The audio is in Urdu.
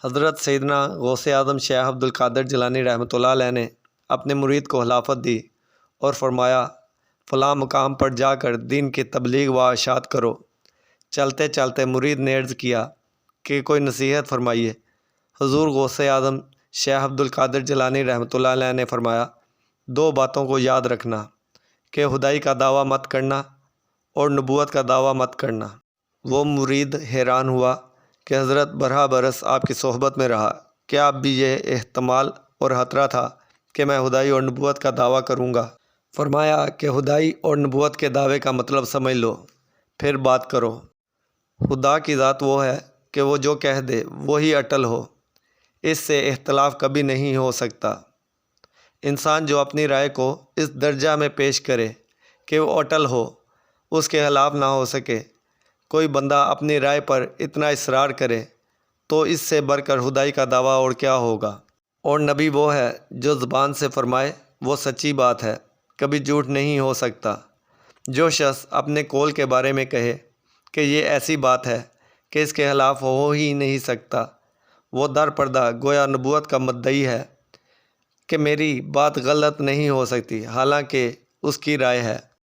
حضرت سیدنا غوث اعظم شیخ عبد القادر جیلانی رحمۃ اللہ علیہ نے اپنے مرید کو خلافت دی اور فرمایا فلاں مقام پر جا کر دین کی تبلیغ و اشاعت کرو۔ چلتے چلتے مرید نے عرض کیا کہ کوئی نصیحت فرمائیے۔ حضور غوث اعظم شیخ عبد القادر جیلانی رحمۃ اللہ علیہ نے فرمایا 2 باتوں کو یاد رکھنا کہ خدائی کا دعویٰ مت کرنا اور نبوت کا دعویٰ مت کرنا۔ وہ مرید حیران ہوا کہ حضرت برہ برس آپ کی صحبت میں رہا، کیا اب بھی یہ احتمال اور خطرہ تھا کہ میں خدائی اور نبوت کا دعویٰ کروں گا؟ فرمایا کہ خدائی اور نبوت کے دعوے کا مطلب سمجھ لو، پھر بات کرو۔ خدا کی ذات وہ ہے کہ وہ جو کہہ دے وہی اٹل ہو، اس سے اختلاف کبھی نہیں ہو سکتا۔ انسان جو اپنی رائے کو اس درجہ میں پیش کرے کہ وہ اٹل ہو، اس کے خلاف نہ ہو سکے، کوئی بندہ اپنی رائے پر اتنا اصرار کرے تو اس سے بڑھ کر خدائی کا دعویٰ اور کیا ہوگا؟ اور نبی وہ ہے جو زبان سے فرمائے وہ سچی بات ہے، کبھی جھوٹ نہیں ہو سکتا۔ جو شخص اپنے قول کے بارے میں کہے کہ یہ ایسی بات ہے کہ اس کے خلاف ہو ہی نہیں سکتا، وہ در پردہ گویا نبوت کا مدعی ہے کہ میری بات غلط نہیں ہو سکتی، حالانکہ اس کی رائے ہے۔